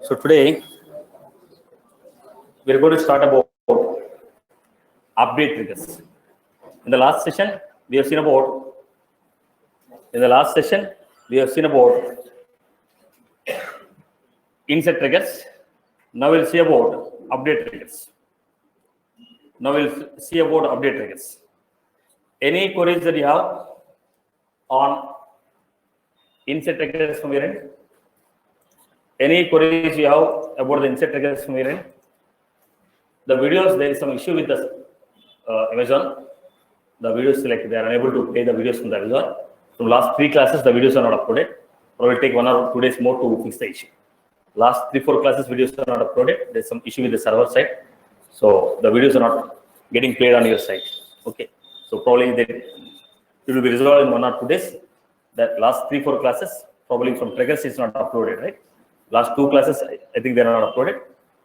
So today we are going to start about update triggers. In the last session we have seen about insert triggers. Now we'll see about update triggers. Any queries that you have on insert triggers from your end? Any queries you have about the insert triggers from your end? The videos, there is some issue with the Amazon. The videos, like they are unable to play the videos from the Amazon. From last 3 classes, the videos are not uploaded. Probably take 1 or 2 days more to fix the issue. Last 3-4 classes, videos are not uploaded. There's some issue with the server side, so the videos are not getting played on your site. Okay, so probably it will be resolved in 1 or 2 days. That last 3-4 classes, probably from triggers, is not uploaded, right? Last 2 classes, I think they are not uploaded.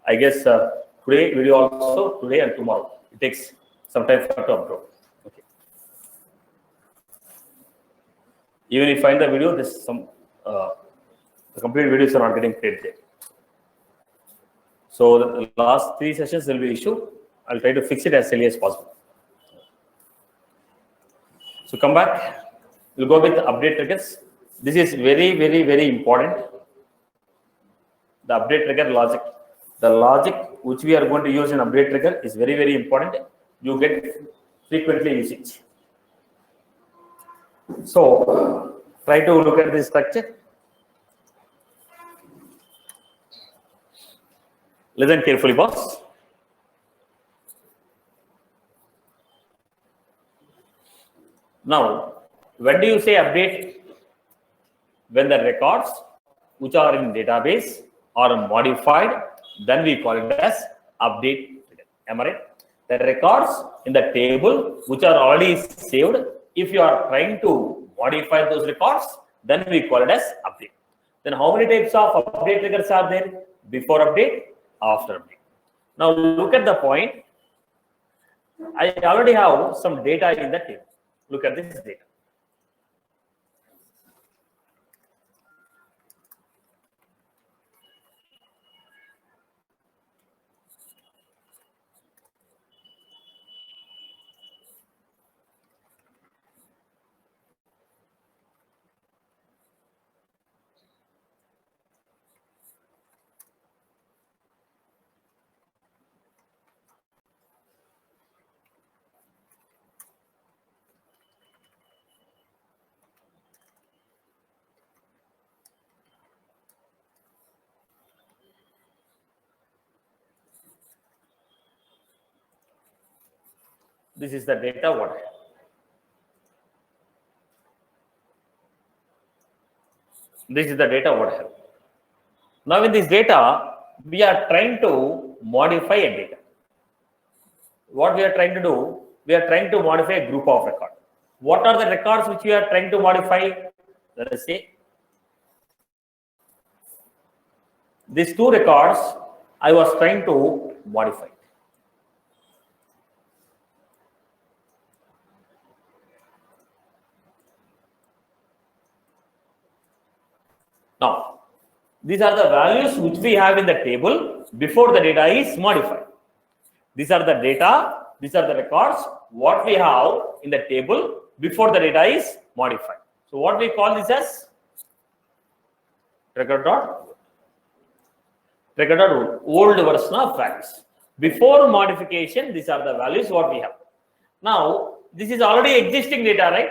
I guess today video also, today and tomorrow. It takes some time for to upload. Okay. Even if you find the video, there's some the complete videos are not getting played there. So the last 3 sessions there will be issue. I'll try to fix it as early as possible. So come back. We'll go with the update triggers. This is very, very, very important. The update trigger logic. The logic which we are going to use in update trigger is very, very important. You get frequently usage. So try to look at this structure. Listen carefully, boss. Now, when do you say update? When the records which are in database are modified, then we call it as update. Am I right? The records in the table which are already saved, if you are trying to modify those records, then we call it as update. Then how many types of update triggers are there? Before update, after update. Now look at the point. I already have some data in the table. Look at this data. This is the data what I have. This is the data what I have. Now in this data, we are trying to modify a data. What we are trying to do, we are trying to modify a group of records. What are the records which we are trying to modify? Let us say these 2 records I was trying to modify. Now, these are the values which we have in the table before the data is modified. These are the data, these are the records, what we have in the table before the data is modified. So what we call this as record dot old version of values. Before modification, these are the values what we have. Now, this is already existing data, right?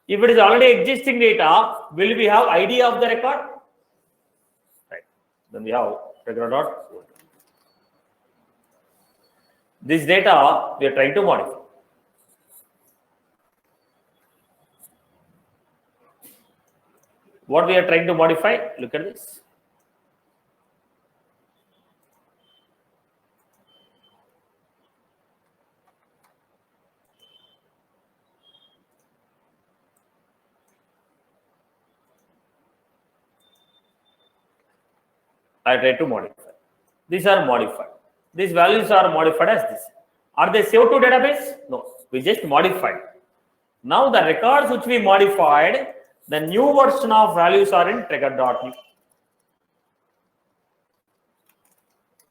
If it is already existing data, will we have ID of the record? Right. Then we have record dot old. This data we are trying to modify. What we are trying to modify? Look at this. I try to modify. These are modified. These values are modified as this. Are they saved to database? No, we just modified. Now the records which we modified, the new version of values are in trigger.new.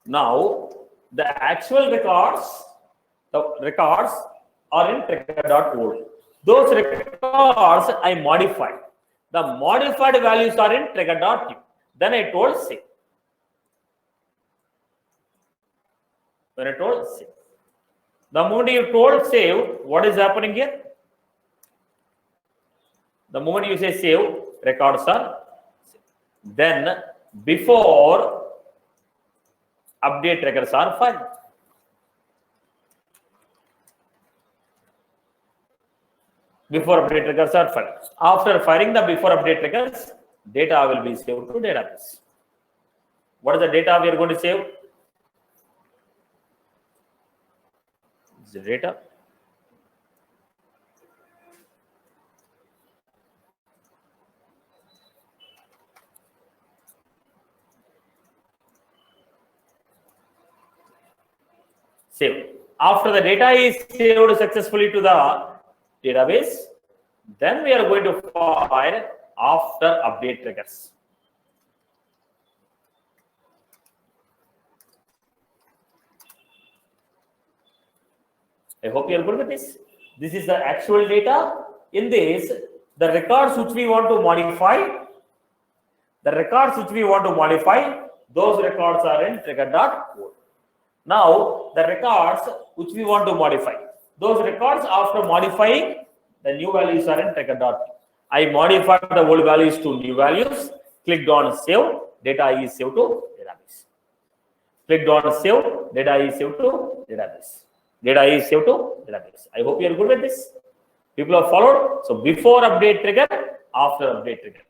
Now the actual records, are in trigger.old. Those records I modified. The modified values are in trigger.new. Then I told save. When I told save. The moment you told save, what is happening here? The moment you say save, records are saved. Then before update triggers are fired. Before update triggers are fired. After firing the before update triggers, data will be saved to database. What is the data we are going to save? The data. Save. After the data is saved successfully to the database, then we are going to fire after update triggers. I hope you are good with this. This is the actual data. In this, the records which we want to modify, those records are in trigger.old. Now, the records which we want to modify, those records after modifying, the new values are in trigger.new. I modified the old values to new values, clicked on save, data is saved to database. Clicked on save, data is saved to database. Data is saved to database. I hope you are good with this. People have followed. So before update trigger, after update trigger.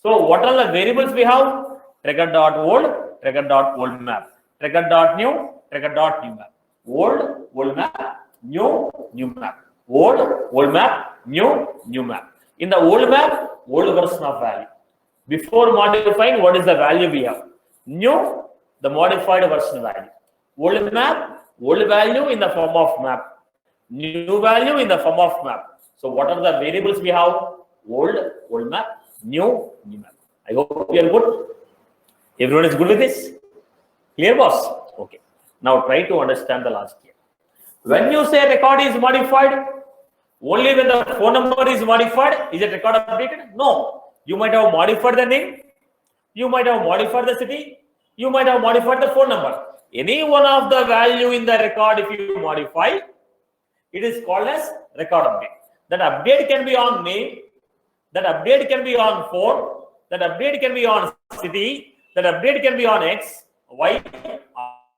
So what are the variables we have? Trigger.old, trigger.old map. Trigger.new, trigger.new map. Old map, new map. Old map, new map. In the old map, old version of value. Before modifying, what is the value we have? New, the modified version value. Old map, old value in the form of map. New value in the form of map. So what are the variables we have? Old map, new map. I hope you are good. Everyone is good with this? Clear, boss? Okay. Now try to understand the logic here. When you say record is modified, only when the phone number is modified, is it record updated? No. You might have modified the name. You might have modified the city. You might have modified the phone number. Any one of the value in the record, if you modify, it is called as record update. That update can be on name. That update can be on phone. That update can be on city. That update can be on X, Y,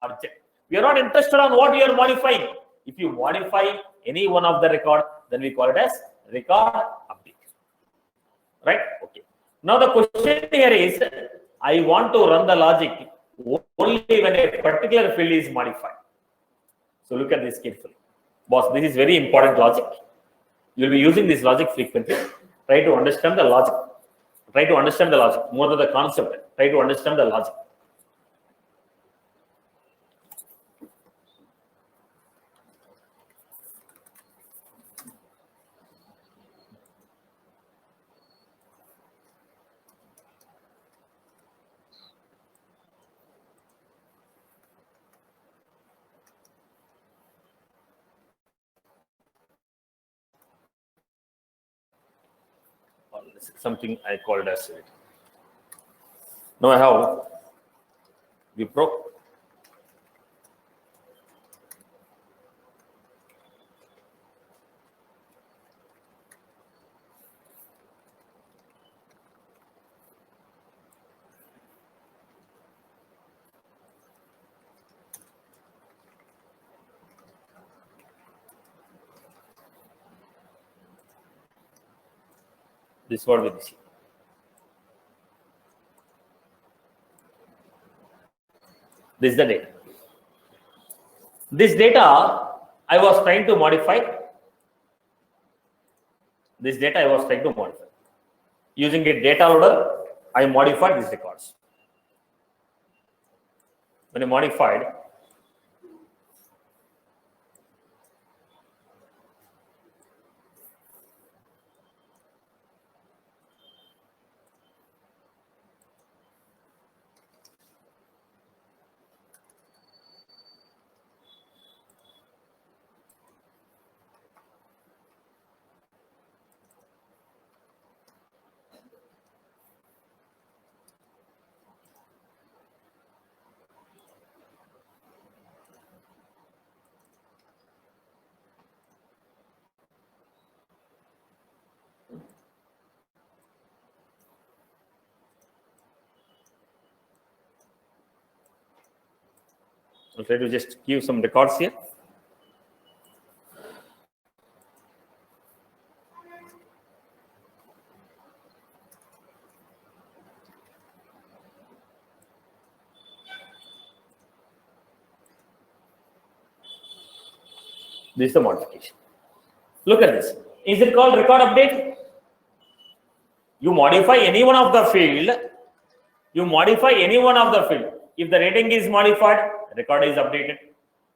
or Z. We are not interested on what you are modifying. If you modify any one of the record, then we call it as record update. Right? Okay. Now the question here is, I want to run the logic only when a particular field is modified. So look at this carefully. Boss, this is very important logic. You will be using this logic frequently. Try to understand the logic. Try to understand the logic more than the concept. Try to understand the logic. Something I called as it. Now I have Wipro. This word with this. This is the data. This data I was trying to modify. This data I was trying to modify. Using a data loader, I modified these records. when you modified, I'll try to just give some records here. This is the modification. Look at this. Is it called record update? You modify any one of the field. You modify any one of the field. If the rating is modified, record is updated.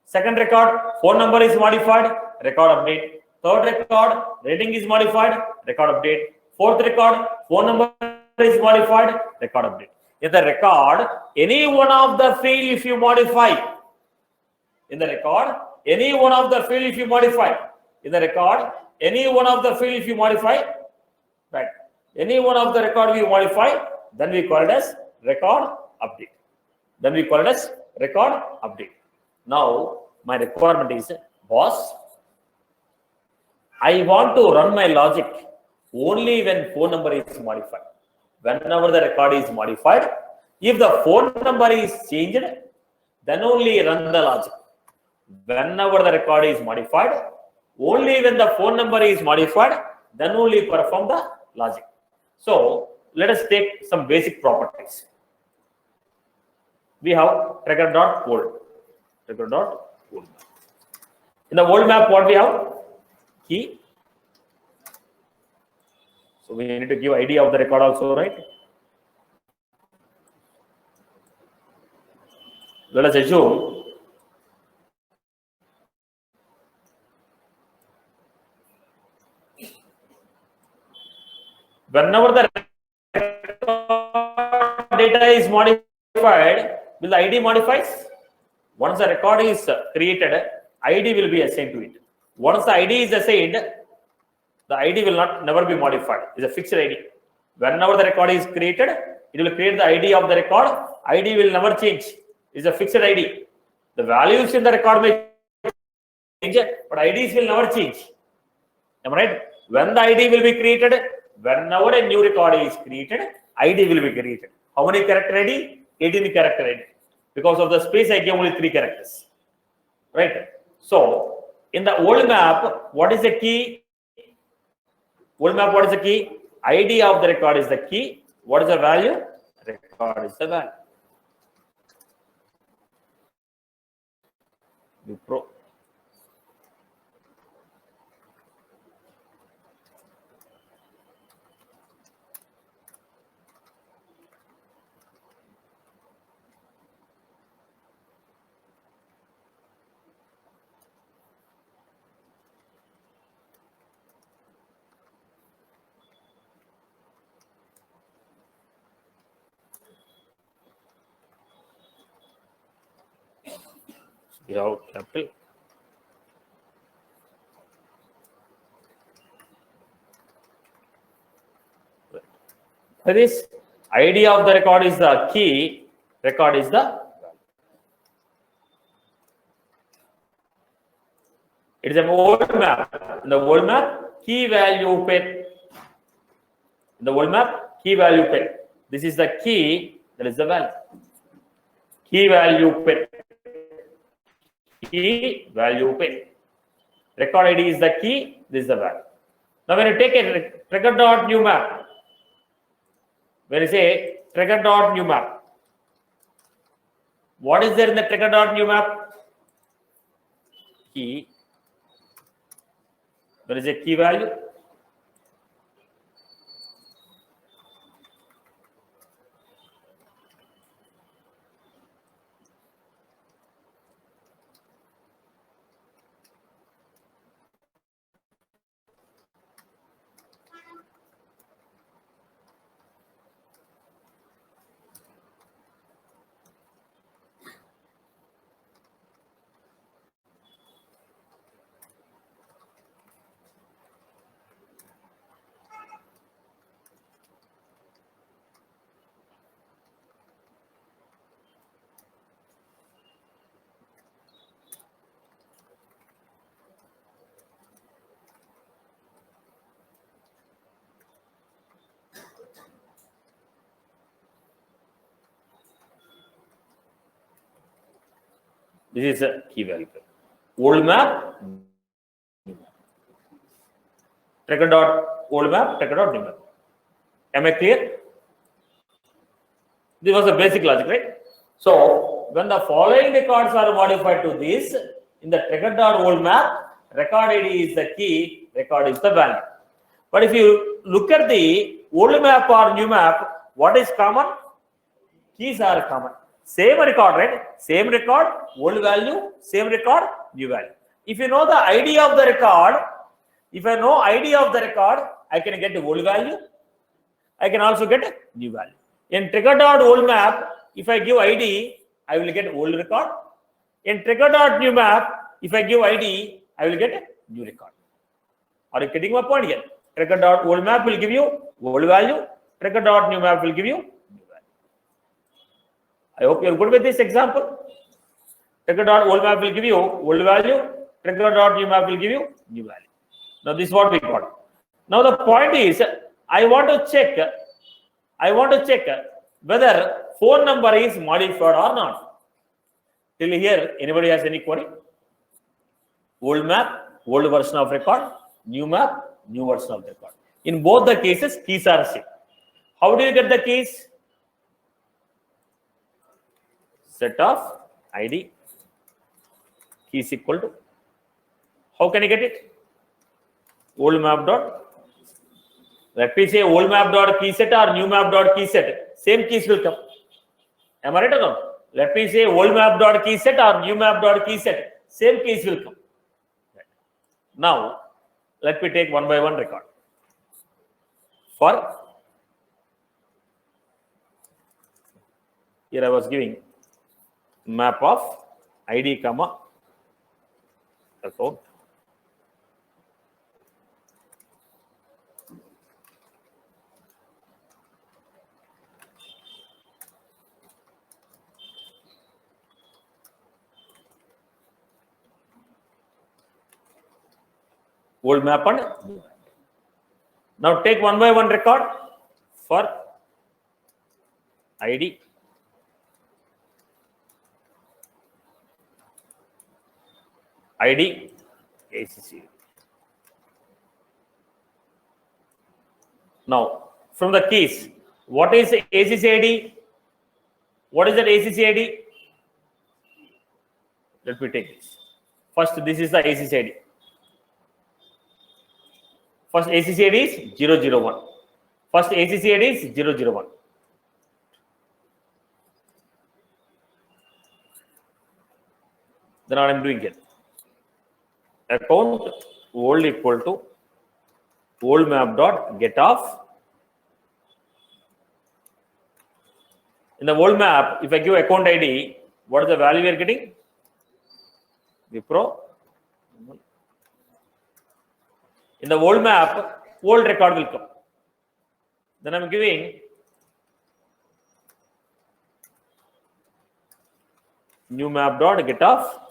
Second record, phone number is modified, record update. Third record, rating is modified, record update. Fourth record, phone number is modified, record update. In the record, any one of the field if you modify, in the record, any one of the field if you modify, in the record, any one of the field if you modify, right? Any one of the record we modify, then we call it as record update. Then we call it as record update. Now, my requirement is, boss, I want to run my logic only when phone number is modified. Whenever the record is modified, if the phone number is changed, then only run the logic. Whenever the record is modified, only when the phone number is modified, then only perform the logic. So, let us take some basic properties. We have trigger.old. Trigger.old. In the old map, what we have? Key. So we need to give ID of the record also, right? Let us assume whenever the data is modified, will the ID modifies? Once the record is created, ID will be assigned to it. Once the ID is assigned, the ID will never be modified. It's a fixed ID. Whenever the record is created, it will create the ID of the record. ID will never change. It's a fixed ID. The values in the record may change, but IDs will never change. Am I right? When the ID will be created, whenever a new record is created, ID will be created. How many character ID? 18 character ID. Because of the space, I gave only 3 characters. Right? So, in the old map, what is the key? Old map, what is the key? ID of the record is the key. What is the value? Record is the value. Pro. We have capital. This ID of the record is the key, record is the value. It is an old map. In the old map, key value pair. In the old map, key value pair. This is the key, that is the value. Key value pair. Key value pair. Record ID is the key, this is the value. Now, when you take a trigger.new map, when you say trigger.new map, what is there in the trigger.new map? Key. There is a key value. This is a key value. Old map, trigger dot old map, trigger dot new map. Am I clear? This was the basic logic, right? So when the following records are modified to this, in the trigger dot old map, record ID is the key, record is the value. But if you look at the old map or new map, what is common? Keys are common. Same record, right? Same record, old value, same record, new value. If you know the ID of the record, if I know ID of the record, I can get the old value. I can also get a new value. In trigger dot old map, if I give ID, I will get old record. In trigger dot new map, if I give ID, I will get a new record. Are you getting my point here? Trigger dot old map will give you old value. Trigger dot new map will give you new value. I hope you are good with this example. Trigger dot old map will give you old value. Trigger dot new map will give you new value. Now this is what we got. Now the point is, I want to check whether phone number is modified or not. Till here, anybody has any query? Old map, old version of record. New map, new version of record. In both the cases, keys are same. How do you get the keys? Set of ID keys equal to. How can you get it? Old map dot. Let me say old map dot key set or new map dot key set. Same keys will come. Am I right or no? Let me say old map dot key set or new map dot key set. Same keys will come. Right. Now, let me take one by one record. For here I was giving map of ID comma account. Old map and new map. Now take one by one record for ID. ID ACC. Now from the keys, what is ACC ID? What is that ACC ID? Let me take this. First, this is the ACC ID. First ACC ID is 001. First ACC ID is 001. Then what I am doing here. Account old equal to old map dot get off. In the old map, if I give account ID, what is the value we are getting? Wipro. In the old map, old record will come. Then I am giving new map dot get off.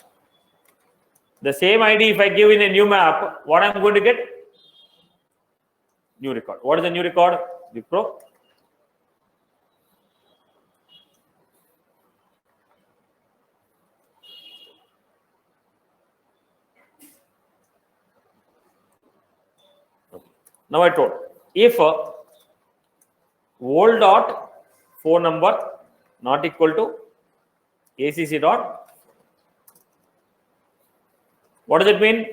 The same ID if I give in a new map, what I am going to get? New record. What is the new record? Wipro. Now I told if old dot phone number not equal to ACC dot. What does it mean?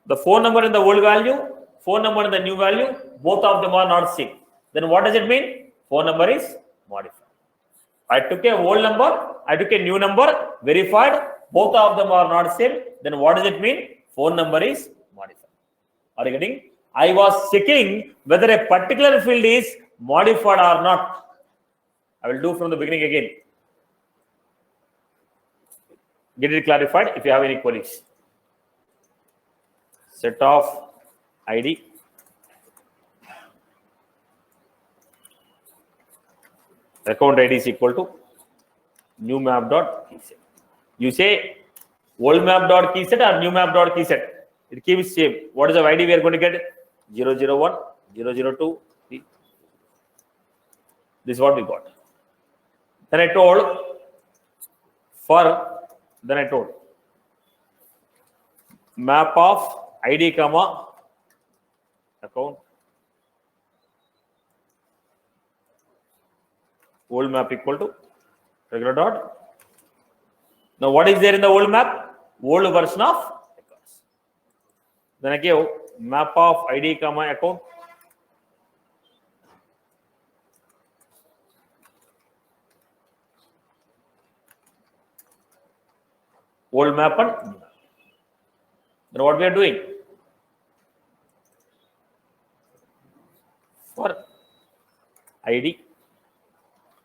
The phone number in the old value, phone number in the new value, both of them are not same. Then what does it mean? Phone number is modified. I took a old number, I took a new number, verified, both of them are not same. Then what does it mean? Phone number is modified. Are you getting? I was checking whether a particular field is modified or not. I will do from the beginning again. Get it clarified if you have any queries. Set of ID. Account ID is equal to new map dot key set. You say old map dot key set or new map dot key set. It keeps same. What is the ID we are going to get? 001, 002. This is what we got. Then I told for Then I told map of ID comma account old map equal to regular dot. Now what is there in the old map? Old version of records. Then I give map of ID comma account old map and new map. Then what we are doing for ID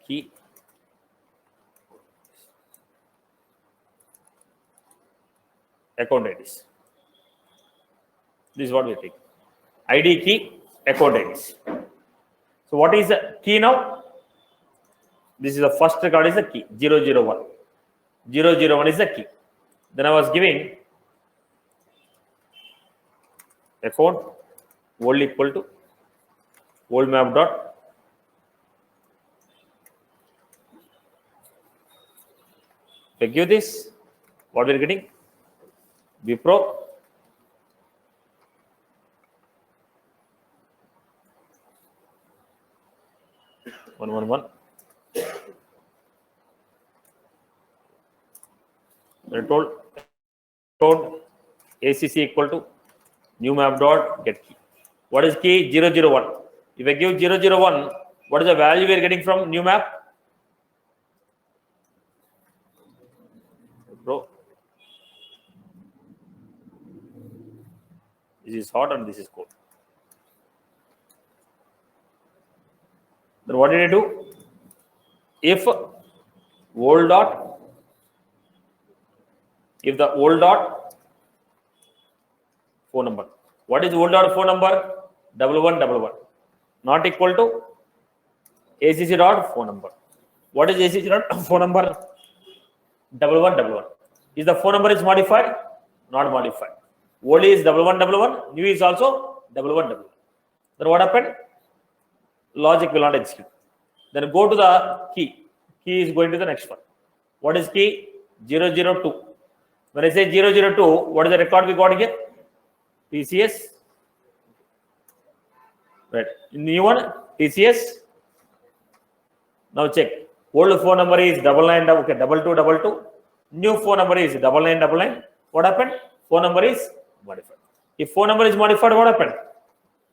key account IDs. This is what we take. ID key account IDs. So what is the key now? This is the first record is the key 001. 001 is the key. Then I was giving account old equal to old map dot if I give this, what we are getting? Wipro one. I told ACC equal to new map dot get key. What is key? 001. If I give 001, what is the value we are getting from new map? Bro, this is hot and this is cold. Then what did I do? If the old dot phone number. What is old dot phone number? 1111. Not equal to ACC dot phone number. What is ACC dot phone number? 1111. Is the phone number is modified? Not modified. Old is 1111. New is also 1111. Then what happened? Logic will not execute. Then go to the key. Key is going to the next one. What is key? 002. When I say 002, what is the record we got here? TCS. Right. New one, TCS. Now check. Old phone number is 2222. New phone number is 9999. What happened? Phone number is modified. If phone number is modified, what happened?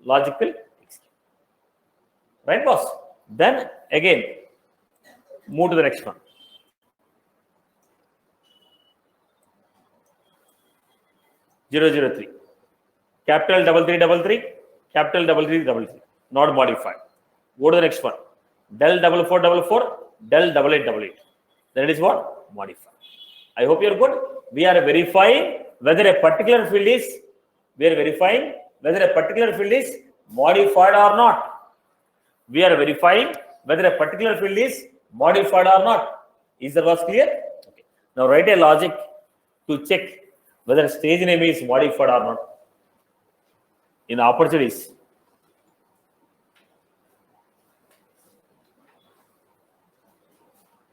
Logic will execute. Right, boss? Then again, move to the next one. (003). Capital 3333, capital 3333, not modified. Go to the next one. Del 4444, del 8888. Then it is what? Modified. I hope you are good. We are verifying whether a particular field is modified or not. We are verifying whether a particular field is modified or not. Is the was clear? Okay. Now write a logic to check whether stage name is modified or not. In opportunities,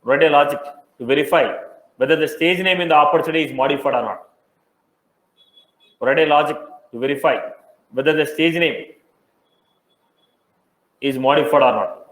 write a logic to verify whether the stage name in the opportunity is modified or not. Write a logic to verify whether the stage name is modified or not.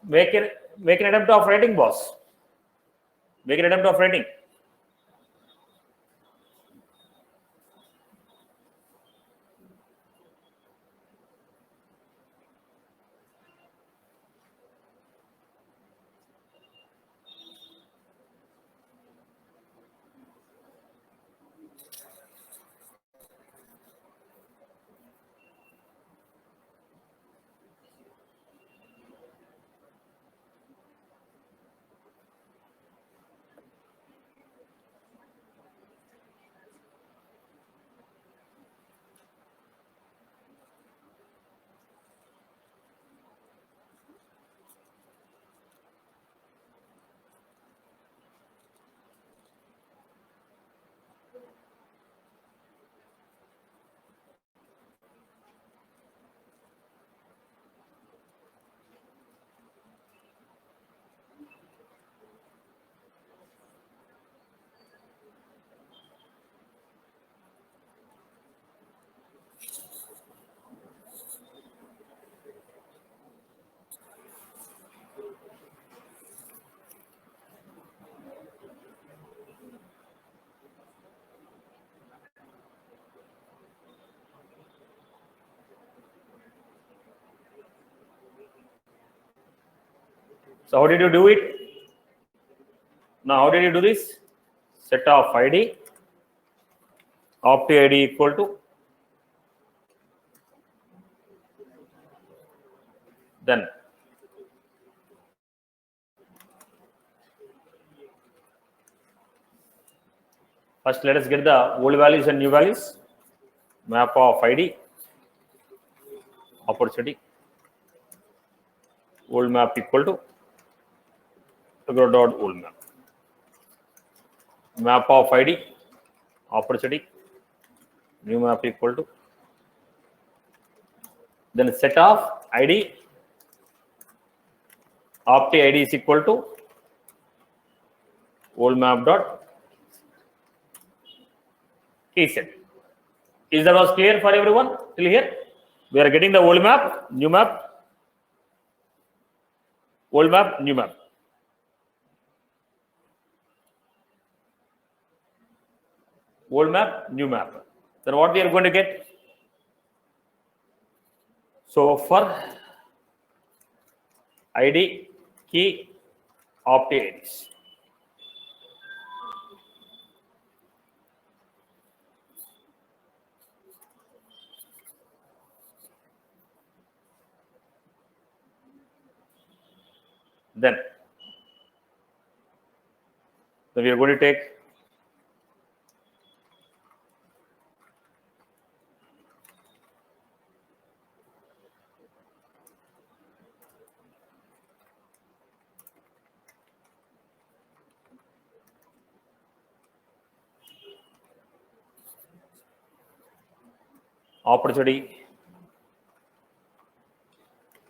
Make an attempt of writing, boss. Make an attempt of writing. So how did you do it? Now how did you do this? Set of ID, opti ID equal to, then first let us get the old values and new values. Map of ID, opportunity, old map equal to dot old map. Map of ID, opportunity, new map equal to, then set of ID, opti ID is equal to old map dot key set. Is that was clear for everyone till here? We are getting the old map, new map, old map, new map. Old map, new map. Then what we are going to get? So for ID, key, opti IDs. Then we are going to take opportunity,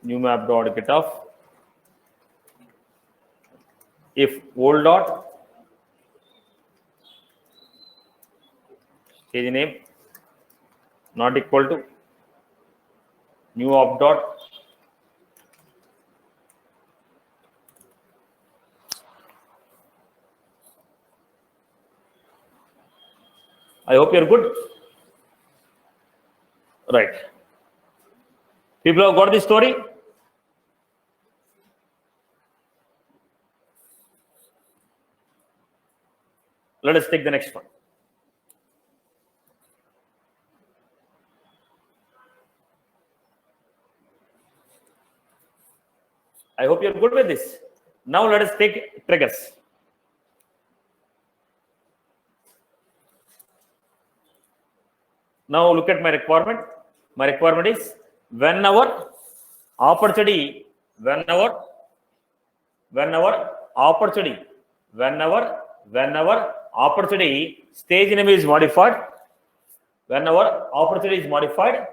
new map dot get off. If old dot stage name not equal to new op dot I hope you're good. Right. People have got this story? Let us take the next one. I hope you're good with this. Now let us take triggers. Now look at my requirement. My requirement is whenever opportunity stage name is modified, whenever opportunity is modified,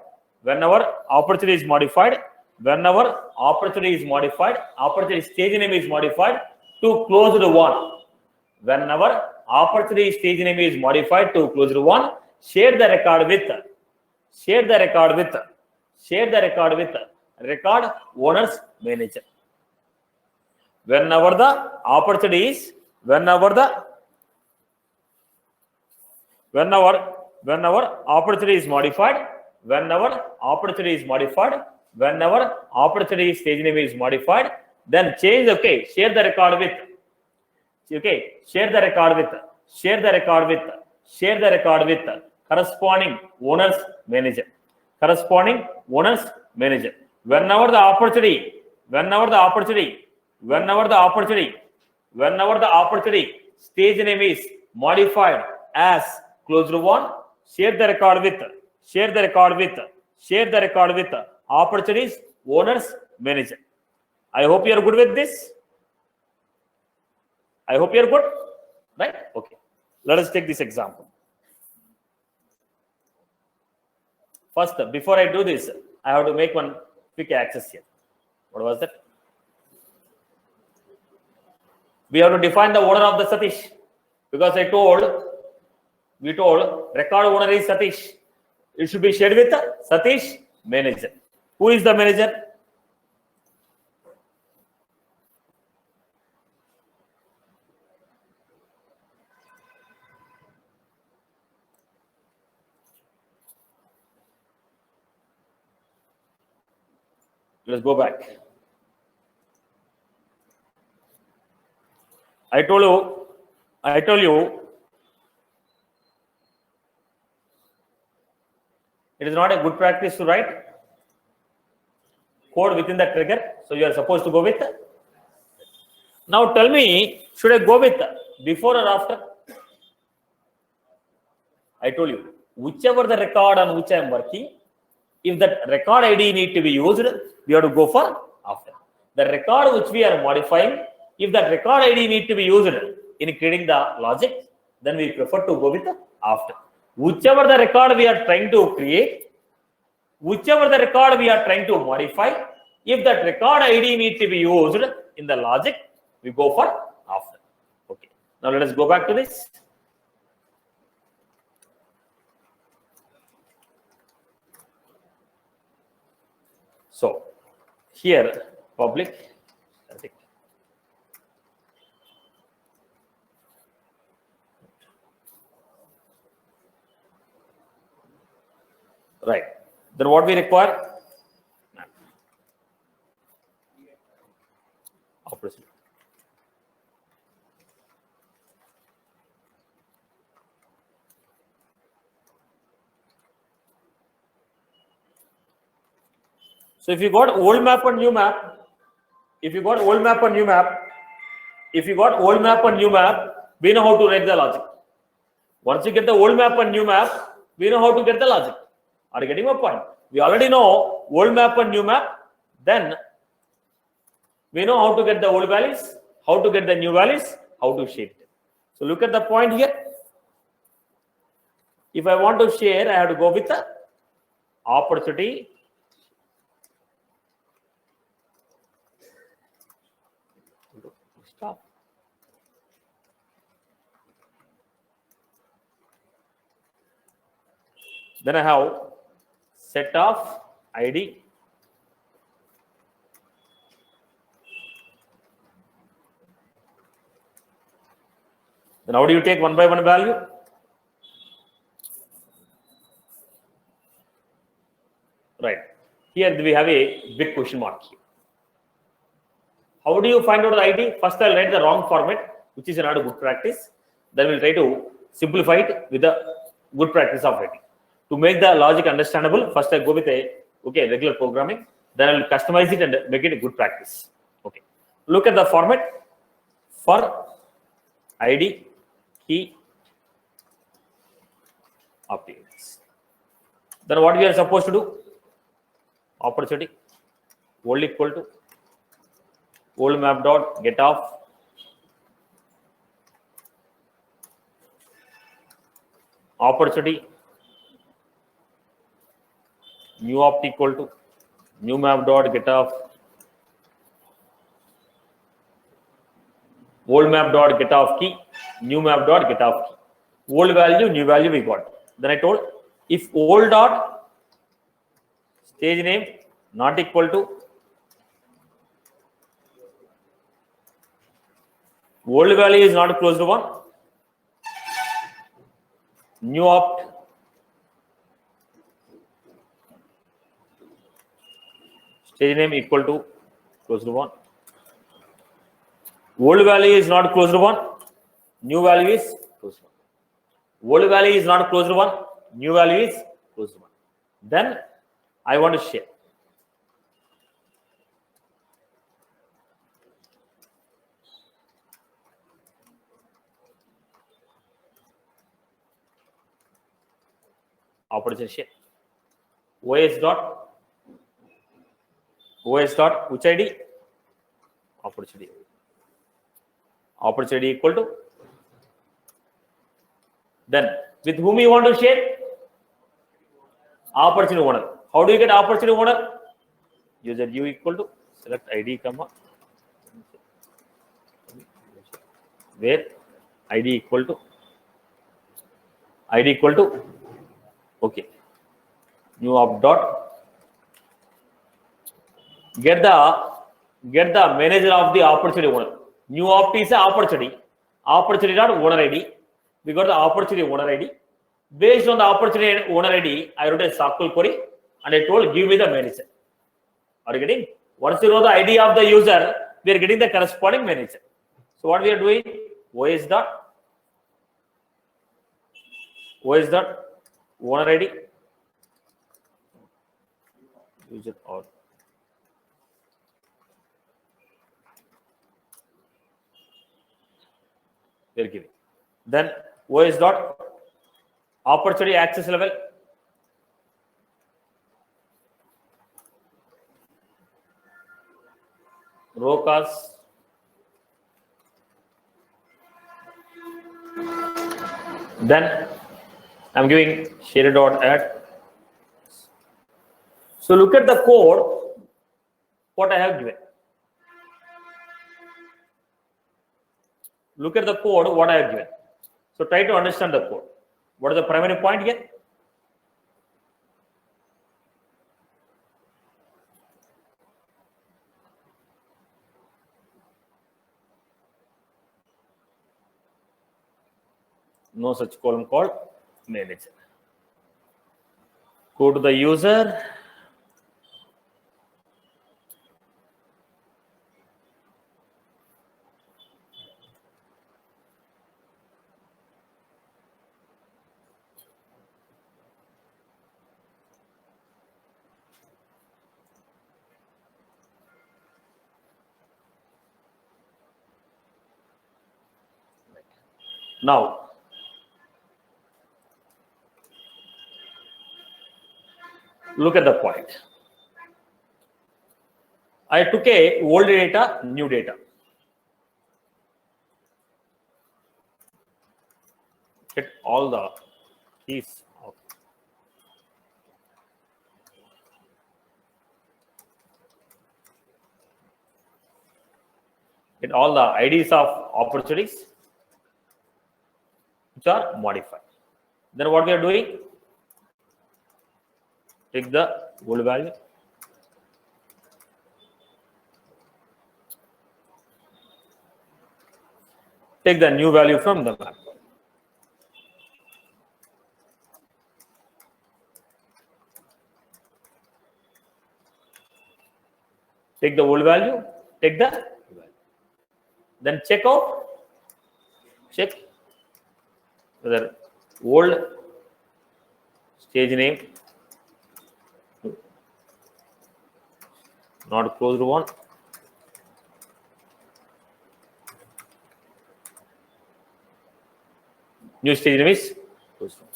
opportunity stage name is modified to closed one. Whenever opportunity stage name is modified to closed one, share the record with record owners manager. whenever the opportunity is whenever opportunity is modified, whenever opportunity stage name is modified, then change. Okay, share the record with. Okay, share the record with corresponding owner's manager. Whenever the opportunity stage name is modified as closed one, share the record with opportunities owner's manager. I hope you are good with this. I hope you are good, right? Okay. Let us take this example. First, before I do this, I have to make one quick access here. What was that? We have to define the owner of the Satish, because we told record owner is Satish. It should be shared with Satish manager. Who is the manager? Let's go back. I told you it is not a good practice to write code within the trigger, so you are supposed to go with. Now tell me, should I go with before or after? I told you, whichever the record on which I am working, if that record ID need to be used, we have to go for after. The record which we are modifying, if that record ID need to be used in creating the logic, then we prefer to go with after. Whichever the record we are trying to create, whichever the record we are trying to modify, if that record ID need to be used in the logic, we go for after. Okay. Now let us go back to this. So here public static. Right. Then what we require? Opportunity. So if you got old map and new map, we know how to write the logic. Once you get the old map and new map, we know how to get the logic. Are you getting my point? We already know old map and new map, then we know how to get the old values, how to get the new values, how to share it. So look at the point here. If I want to share, I have to go with the opportunity. Stop. Then I have set of ID. Then how do you take one by one value? Right. Here we have a big question mark here. How do you find out the ID? First, I'll write the wrong format, which is not a good practice. Then we'll try to simplify it with the good practice of writing. To make the logic understandable, first I go with a regular programming. Then I will customize it and make it a good practice. Okay. Look at the format for ID key updates. Then what we are supposed to do? Opportunity old equal to old map dot get off opportunity new opt equal to new map dot get off old map dot get off key new map dot get off key. Old value, new value we got. Then I told if old dot stage name not equal to Old value is not closed one. New opt. Stage name equal to closed one. Old value is not closed one. New value is closed one. Old value is not closed one. New value is closed one. Then I want to share. Operation share. OS dot which ID? Opportunity. Opportunity equal to. Then with whom you want to share? Opportunity owner. How do you get opportunity owner? User u equal to select ID comma where ID equal to okay. New opt dot get the manager of the opportunity owner. New opt is a opportunity dot owner ID. We got the opportunity owner ID. Based on the opportunity owner ID, I wrote a SQL query and I told give me the manager. Are you getting? Once you know the ID of the user, we are getting the corresponding manager. So what we are doing? OS dot owner ID user or we are giving. Then OS dot opportunity access level ROCAS then I'm giving share dot add. So look at the code what I have given. Look at the code what I have given. So try to understand the code. What is the primary point here? No such column called manager. Go to the user. Now, look at the point. I took a old data, new data. Get all the keys out. Get all the IDs of opportunities which are modified. Then what we are doing? Take the old value. Take the new value from the map. Take the old value, take the new value. Then check whether old stage name not closed one. New stage name is closed one.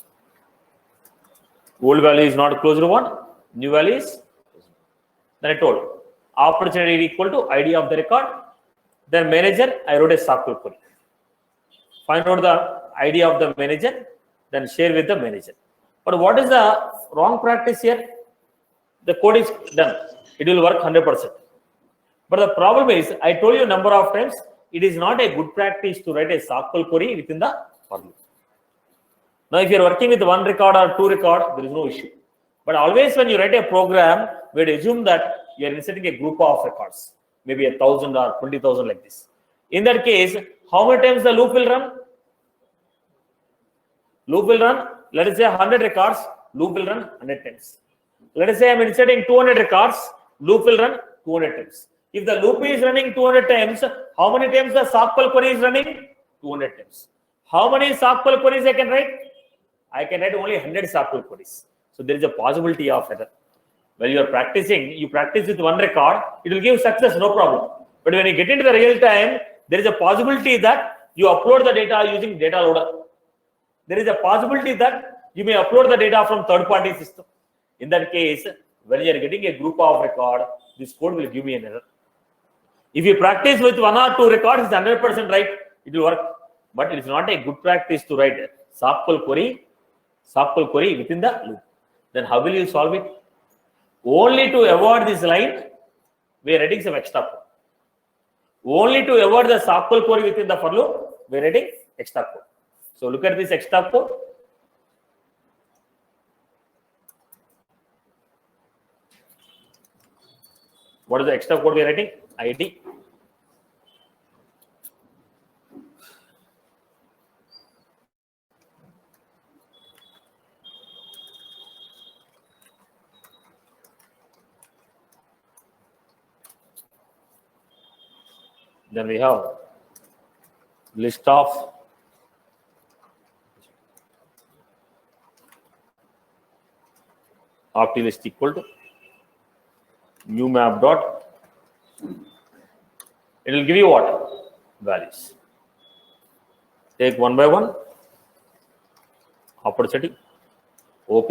Old value is not closed one. New value is closed one. Then I told opportunity equal to ID of the record. Then manager, I wrote a SQL query. Find out the ID of the manager, then share with the manager. But what is the wrong practice here? The code is done. It will work 100%. But the problem is, I told you a number of times, it is not a good practice to write a SQL query within the for loop. Now, if you are working with one record or two record, there is no issue. But always when you write a program, we would assume that you are inserting a group of records, maybe 1,000 or 20,000 like this. In that case, How many times the loop will run? Loop will run, let us say 100 records, loop will run 100 times. Let us say I am inserting 200 records, loop will run 200 times. If the loop is running 200 times, how many times the SOQL query is running? 200 times. How many SOQL queries I can write? I can write only 100 SOQL queries. So there is a possibility of error. When you are practicing, you practice with one record, it will give success, no problem. But when you get into the real time, there is a possibility that you upload the data using data loader. There is a possibility that you may upload the data from third-party system. In that case, when you are getting a group of record, this code will give me an error. If you practice with 1 or 2 records, it's 100% right, it will work. But it is not a good practice to write SOQL query within the loop. Then how will you solve it? Only to avoid this line, we are writing some extra code. Only to avoid the SOQL query within the for loop, we are writing extra code. So look at this extra code. What is the extra code we are writing? ID. Then we have list of opti list equal to new map dot. It will give you what? Values. Take one by one. Opportunity, OP.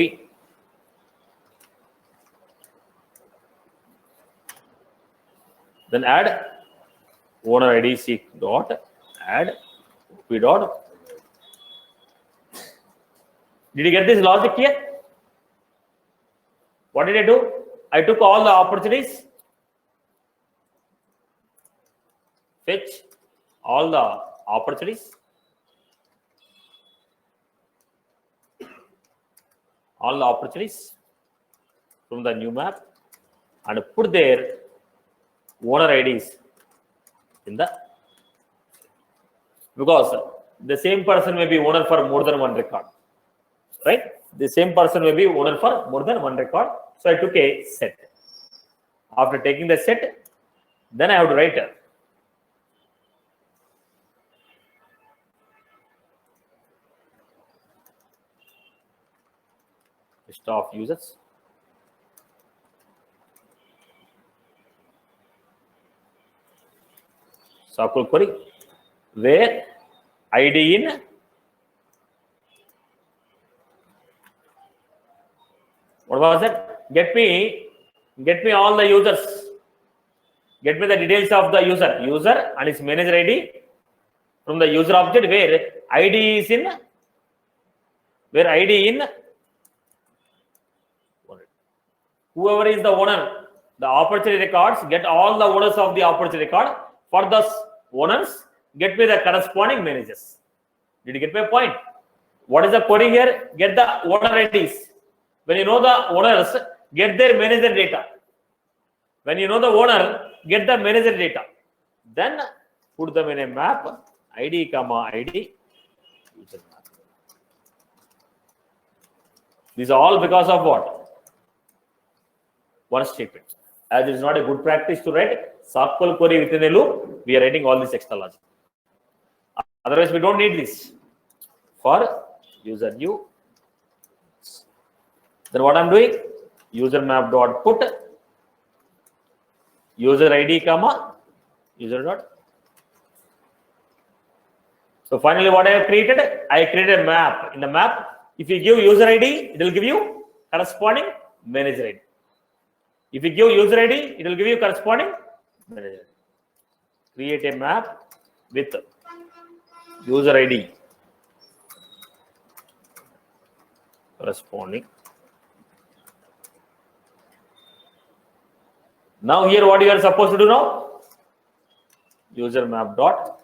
Then add owner ID seek dot add OP dot. Did you get this logic here? What did I do? I took all the opportunities, fetch all the opportunities, from the new map and put their owner IDs in the, because the same person may be owner for more than one record, right? The same person may be owner for more than one record. So I took a set. After taking the set, then I have to write a list of users. SOQL query where ID in what was it? Get me all the users. Get me the details of the user and its manager ID from the user object where ID is in whoever is the owner, the opportunity records, get all the owners of the opportunity record. For those owners, get me the corresponding managers. Did you get my point? What is the query here? Get the owner IDs. When you know the owners, get their manager data. When you know the owner, get the manager data. Then put them in a map, ID, ID, user map. These are all because of what? One statement. As it is not a good practice to write SOQL query within a loop, we are writing all this extra logic. Otherwise, we don't need this. For user new, then what I'm doing? User map dot put user ID, user dot. So finally, what I have created? I created a map. In the map, if you give user ID, it will give you corresponding manager ID. If you give user ID, it will give you corresponding manager ID. Create a map with user ID corresponding. Now here what you are supposed to do now? User map dot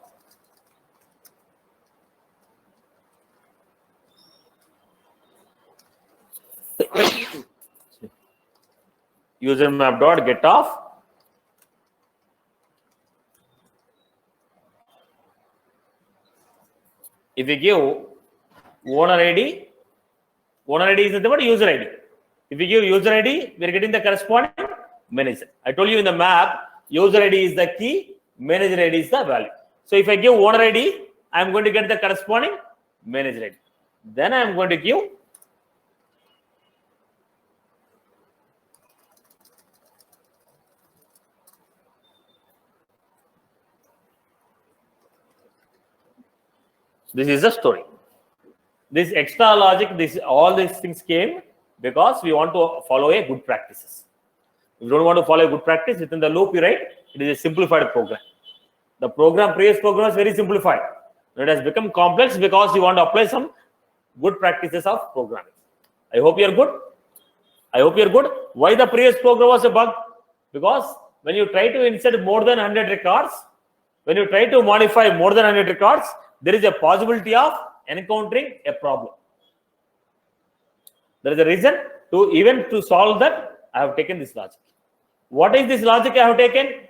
user map dot get off If we give owner ID is nothing but user ID. If we give user ID, we are getting the corresponding manager. I told you in the map, user ID is the key, manager ID is the value. So if I give owner ID, I am going to get the corresponding manager ID. Then I am going to give this is the story. This extra logic, all these things came because we want to follow a good practices. If you don't want to follow a good practice within the loop, you write, it is a simplified program. The previous program is very simplified. It has become complex because you want to apply some good practices of programming. I hope you are good. I hope you are good. Why the previous program was a bug? Because when you try to insert more than 100 records, when you try to modify more than 100 records, there is a possibility of encountering a problem. There is a reason to solve that. I have taken this logic. What is this logic I have taken?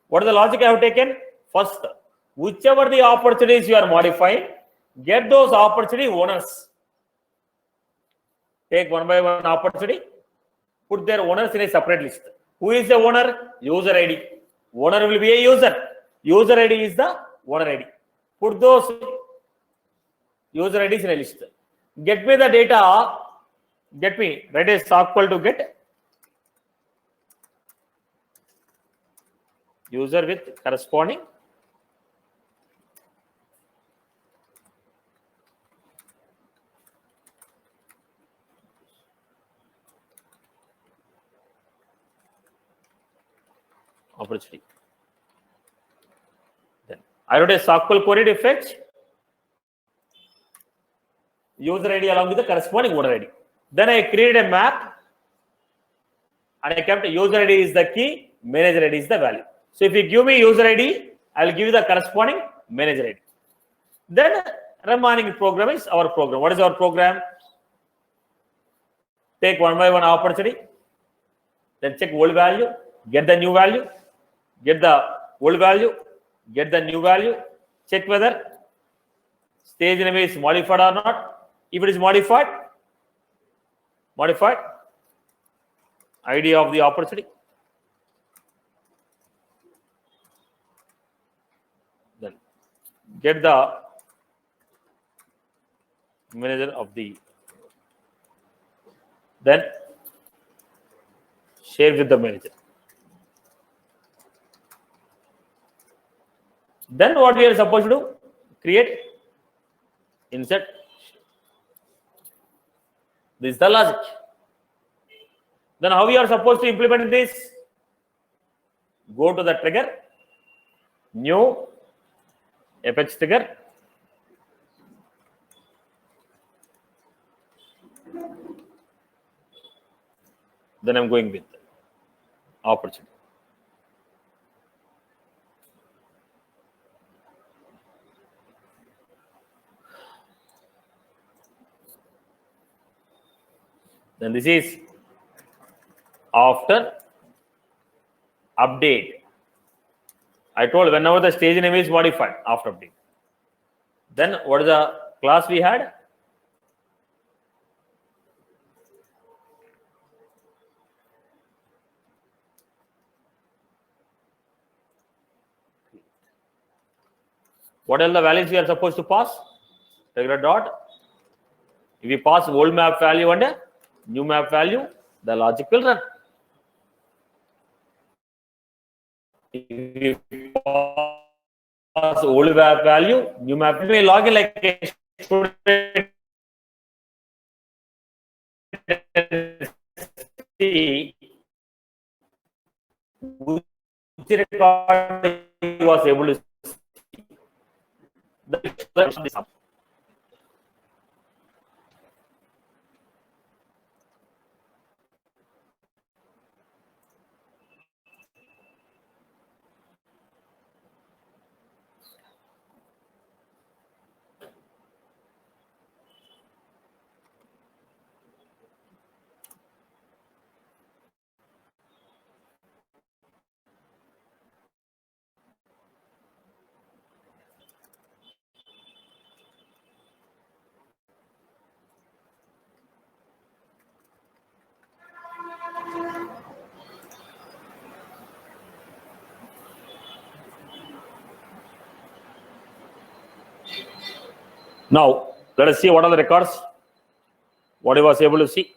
What is the logic I have taken? First, whichever the opportunities you are modifying, get those opportunity owners. Take one by one opportunity, put their owners in a separate list. Who is the owner? User ID. Owner will be a user. User ID is the owner ID. Put those user IDs in a list. Get me the data. Get me, write a SQL to get user with corresponding opportunity. Then I wrote a SQL query to fetch user ID along with the corresponding owner ID. Then I created a map and I kept user ID is the key, manager ID is the value. So if you give me user ID, I will give you the corresponding manager ID. Then remaining program is our program. What is our program? Take one by one opportunity, then check old value, get the new value, get the old value, get the new value, check whether stage name is modified or not. If it is modified, ID of the opportunity. Then get the manager of the, then share with the manager. Then what we are supposed to do? Create, insert. This is the logic. Then how we are supposed to implement this? Go to the trigger, new Apex trigger. Then I'm going with opportunity. Then this is after update. I told whenever the stage name is modified after update. Then what is the class we had? What are the values we are supposed to pass? Regular dot. If we pass old map value and a new map value, the logic will run. If we pass old map value, new map value, may log in like a student. See which record he was able to see. The Now, let us see what are the records, what I was able to see.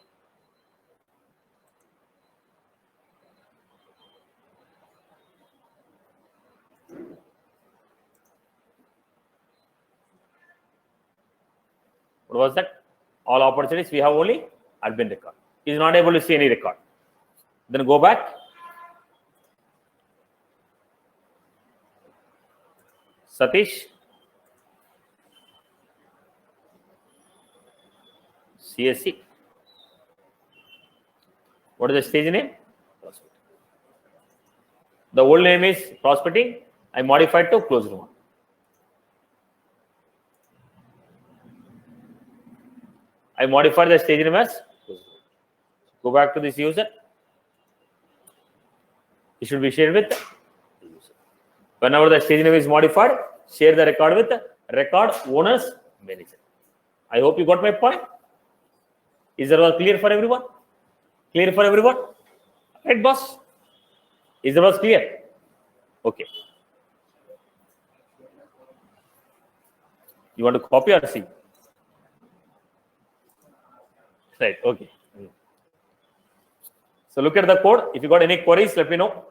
What was that? All opportunities, we have only admin record. He is not able to see any record. Then go back. Satish. CSC. What is the stage name? Prospecting. The old name is prospecting. I modified to closed one. I modified the stage name as closed one. Go back to this user. It should be shared with the user. Whenever the stage name is modified, share the record with the record owner's manager. I hope you got my point. Is that all clear for everyone? Clear for everyone? Right, boss? Is that all clear? Okay. You want to copy or see? Right, okay. So look at the code. If you got any queries, let me know.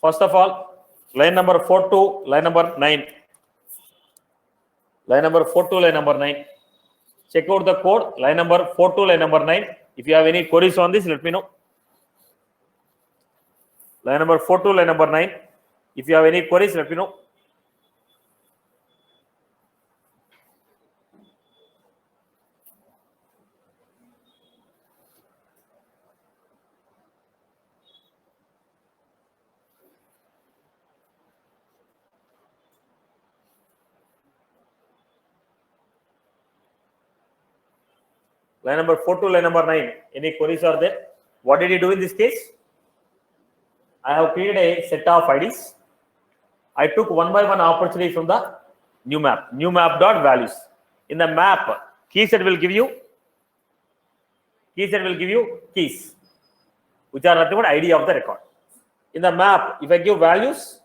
First of all, line number 4 to line number 9. Line number 4 to line number 9. Check out the code, line number 4 to line number 9. If you have any queries on this, let me know. Line number 4 to line number 9. If you have any queries, let me know. Line number 4 to line number 9. Any queries are there? What did he do in this case? I have created a set of IDs. I took one by one opportunity from the new map. New map dot values. In the map, key set will give you keys, which are nothing but ID of the record. In the map, if I give values,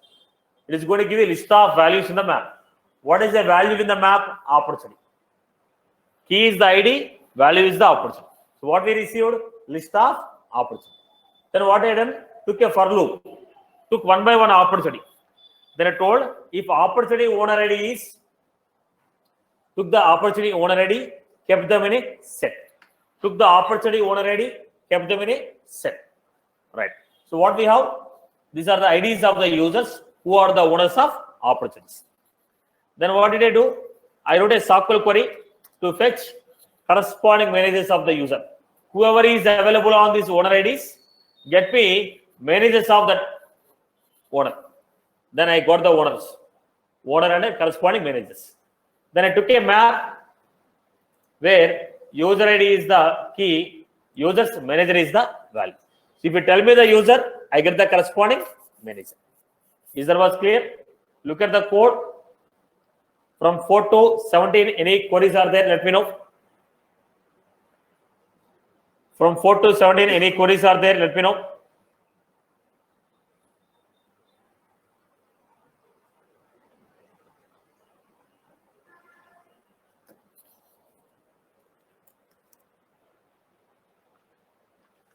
it is going to give you a list of values in the map. What is the value in the map? Opportunity. Key is the ID. Value is the opportunity. So what we received? List of opportunity. Then what I done? Took a for loop. Took one by one opportunity. Then I told if opportunity owner ID is, took the opportunity owner ID, kept them in a set. Took the opportunity owner ID, kept them in a set. Right. So what we have? These are the IDs of the users who are the owners of opportunities. Then what did I do? I wrote a SQL query to fetch corresponding managers of the user. Whoever is available on these owner IDs, get me managers of that owner. Then I got the owner and corresponding managers. Then I took a map where user ID is the key, user's manager is the value. So if you tell me the user, I get the corresponding manager. Is that was clear? Look at the code. From 4 to 17, any queries are there? Let me know. From 4 to 17, any queries are there? Let me know.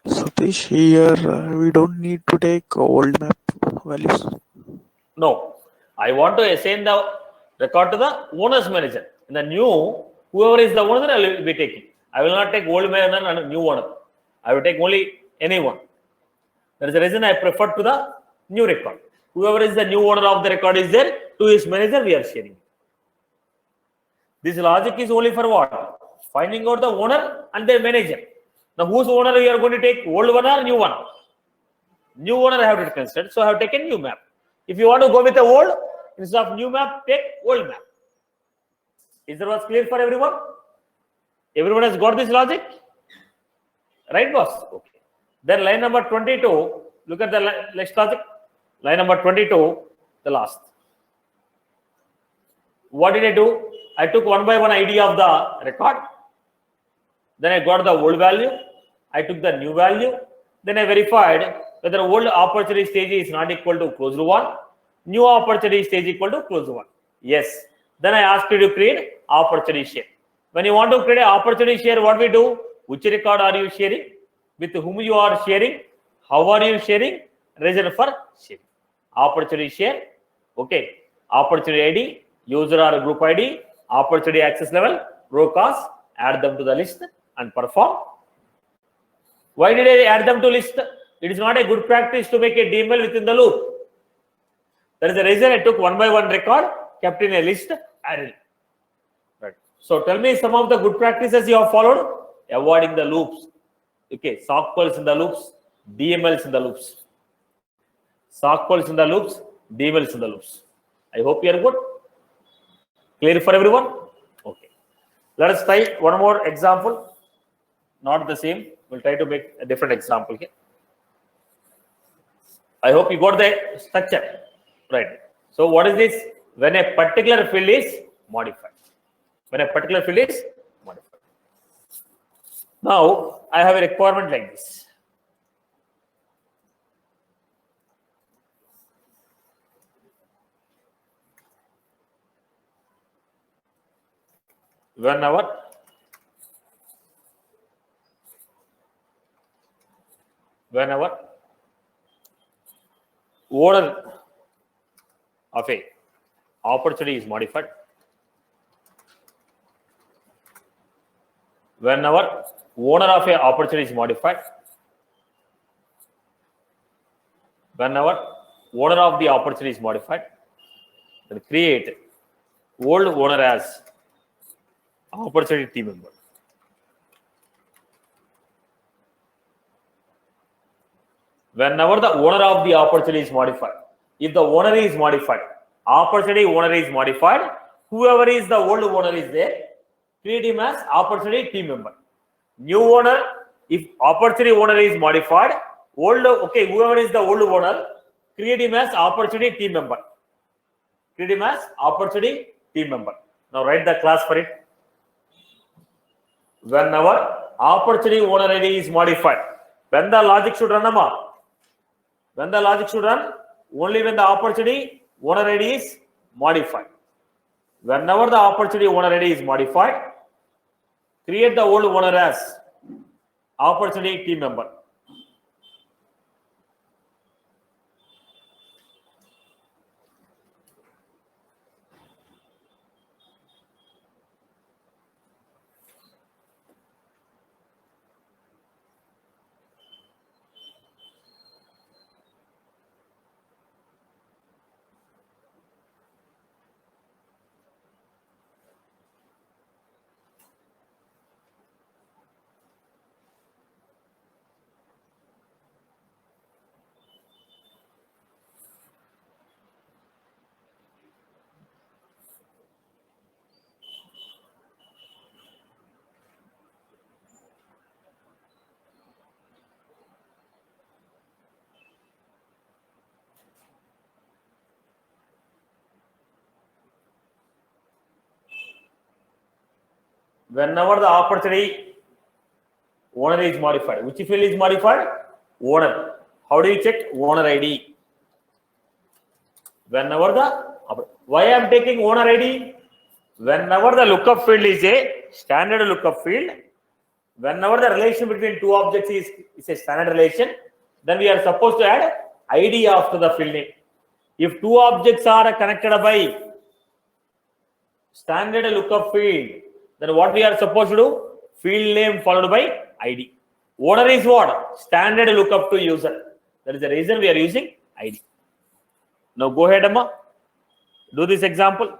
Satish, here we don't need to take old map values. No, I want to assign the record to the owner's manager. In the new, whoever is the owner, I will be taking. I will not take old owner and new owner. I will take only anyone. That is the reason I prefer to the new record. Whoever is the new owner of the record is there, to his manager we are sharing. This logic is only for what? Finding out the owner and their manager. Now whose owner we are going to take? Old one or new one? New owner I have to consider, so I have taken new map. If you want to go with the old, instead of new map, take old map. Is that was clear for everyone? Everyone has got this logic? Right, boss? Okay. Then line number 22, look at the next logic. Line number 22, the last. What did I do? I took one by one ID of the record. Then I got the old value. I took the new value. Then I verified whether old opportunity stage is not equal to closed one. New opportunity stage equal to closed one. Yes. Then I asked you to create opportunity share. When you want to create an opportunity share, what we do? Which record are you sharing? With whom you are sharing? How are you sharing? Reason for sharing. Opportunity share. Okay. Opportunity ID, user or group ID, opportunity access level, row cost, add them to the list and perform. Why did I add them to list? It is not a good practice to make a DML within the loop. That is the reason I took one by one record, kept in a list, added. Right. So tell me some of the good practices you have followed. Avoiding the loops. Okay, sock pulls in the loops, DMLs in the loops. Sock pulls in the loops, DMLs in the loops. I hope you are good. Clear for everyone? Okay. Let us try one more example. Not the same. We'll try to make a different example here. I hope you got the structure. Right. So what is this? When a particular field is modified. When a particular field is modified. Now, I have a requirement like this. Whenever order of a opportunity is modified, whenever owner of a opportunity is modified, whenever owner of the opportunity is modified, then create old owner as opportunity team member. Whenever the owner of the opportunity is modified, if the owner is modified, opportunity owner is modified, whoever is the old owner is there, create him as opportunity team member. New owner, if opportunity owner is modified, whoever is the old owner, create him as opportunity team member. Create him as opportunity team member. Now write the class for it. Whenever opportunity owner ID is modified, when the logic should run, when the logic should run, only when the opportunity owner ID is modified. Whenever the opportunity owner ID is modified, create the old owner as opportunity team member. Whenever the opportunity owner is modified, which field is modified? Owner. How do you check? Owner ID. Whenever why I am taking owner ID? Whenever the lookup field is a standard lookup field, whenever the relation between two objects is a standard relation, then we are supposed to add ID after the field name. If two objects are connected by standard lookup field, then what we are supposed to do? Field name followed by ID. Owner is what? Standard lookup to user. That is the reason we are using ID. Now go ahead, Amma. Do this example.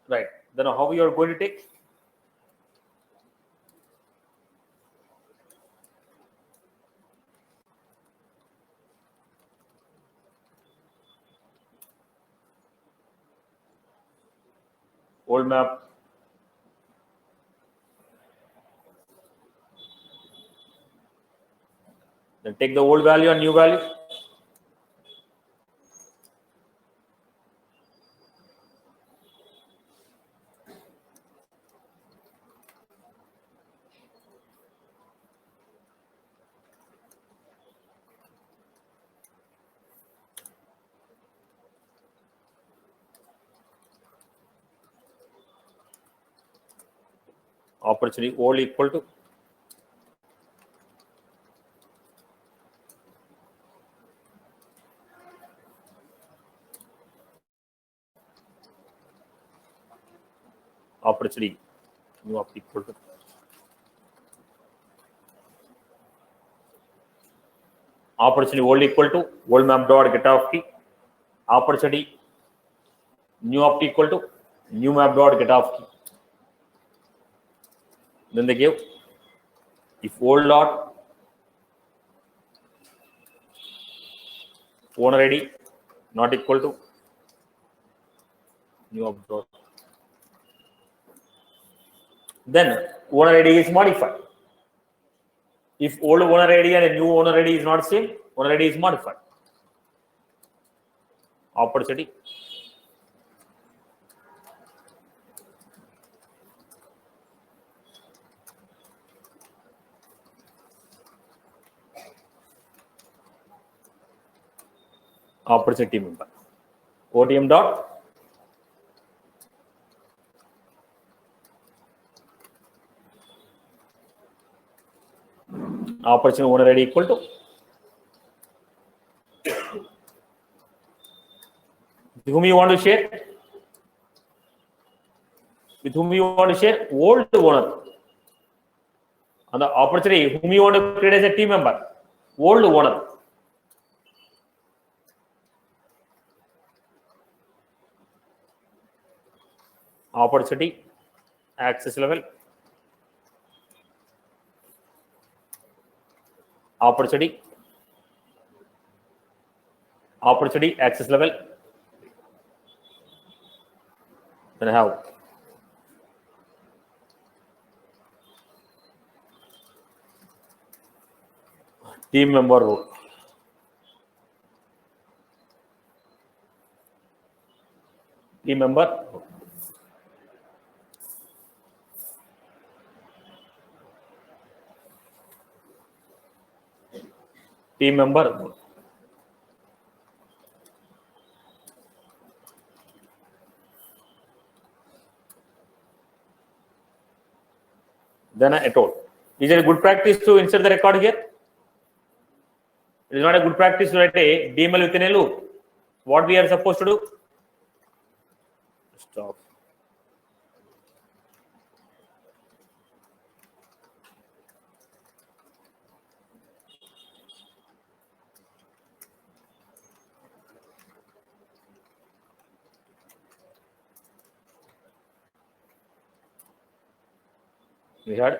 Right. Then how you are going to take? Old map. Then take the old value and new value. Opportunity old equal to opportunity new of equal to opportunity old equal to old map dot get off key. Opportunity new opt equal to new map dot get off key. Then they give if old dot owner ID not equal to new opt dot. Then owner ID is modified. If old owner ID and a new owner ID is not same, owner ID is modified. Opportunity opportunity member. OTM dot opportunity owner ID equal to with whom you want to share? With whom you want to share? Old owner. And the opportunity whom you want to create as a team member? Old owner. Opportunity access level. Opportunity access level. Then I have team member role. Team member. Team member. Then I told. Is it a good practice to insert the record here? It is not a good practice to write a DML within a loop. What we are supposed to do? Stop. We had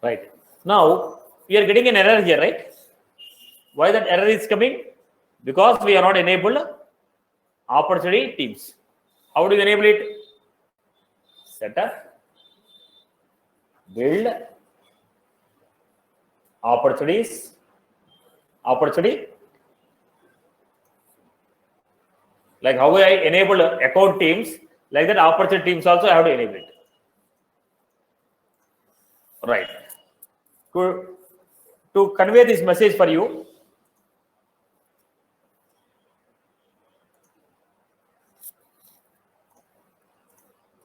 right. Now we are getting an error here, right? Why that error is coming? Because we are not enabled opportunity teams. How do you enable it? Setup, build, opportunities, opportunity. Like how I enable account teams, like that opportunity teams also I have to enable it. Right. To convey this message for you,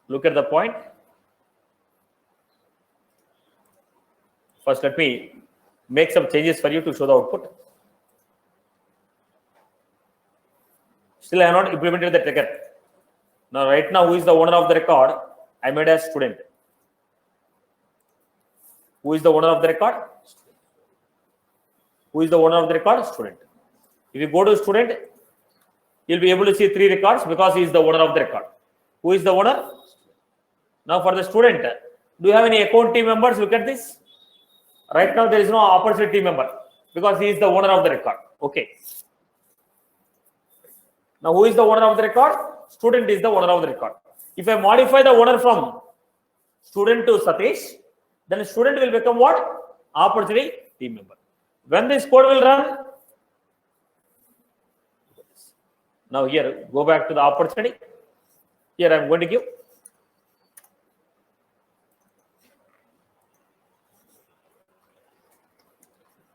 look at the point. First, let me make some changes for you to show the output. Still, I have not implemented the trigger. Now, right now, who is the owner of the record? I made as student. Who is the owner of the record? Who is the owner of the record? Student. If you go to student, you'll be able to see 3 records because he is the owner of the record. Who is the owner? Now for the student, do you have any account team members? Look at this. Right now there is no opportunity team member because he is the owner of the record. Okay. Now who is the owner of the record? Student is the owner of the record. If I modify the owner from student to Satish, then student will become what? Opportunity team member. When this code will run? Now here, go back to the opportunity. Here I am going to give.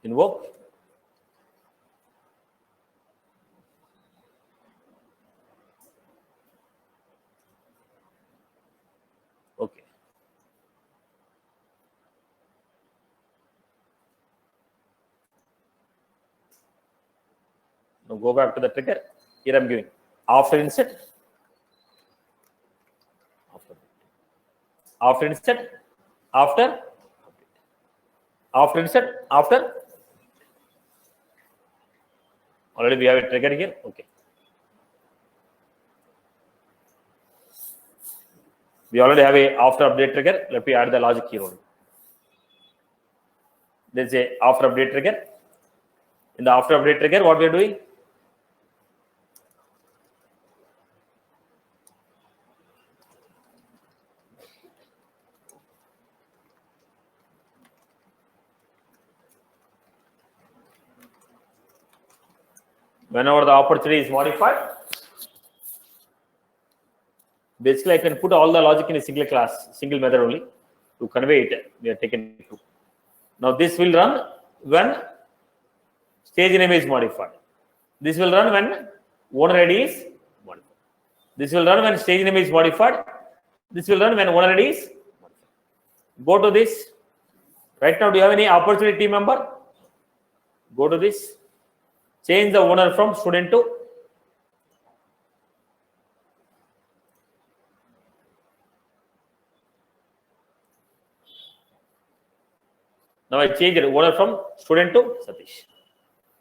Invoke. Okay. Now go back to the trigger. Here I'm giving after insert. After insert. After insert. After. Already we have a trigger here. Okay. We already have a after update trigger. Let me add the logic here only. There's a after update trigger. In the after update trigger, what we are doing? Whenever the opportunity is modified, basically I can put all the logic in a single class, single method only to convey it. We are taken to. Now this will run when stage name is modified. This will run when owner ID is modified. This will run when stage name is modified. This will run when owner ID is modified. Go to this. Right now, do you have any opportunity team member? Go to this. Change the owner from student to. Now I change the owner from student to Satish.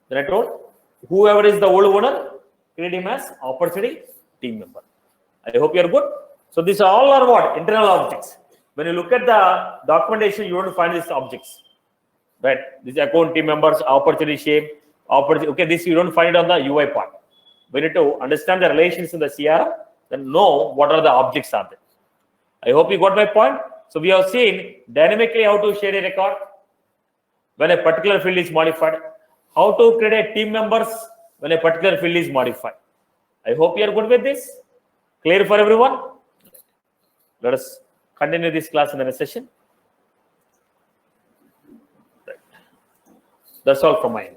Then I told whoever is the old owner, create him as opportunity team member. I hope you are good. So these all are what? Internal objects. When you look at the documentation, you want to find these objects. Right? These account team members, opportunity shape, opportunity. Okay, this you don't find it on the UI part. We need to understand the relations in the CRM, then know what are the objects are there. I hope you got my point. So we have seen dynamically how to share a record when a particular field is modified, how to create a team members when a particular field is modified. I hope you are good with this. Clear for everyone? Let us continue this class in the next session. Right. That's all from my end.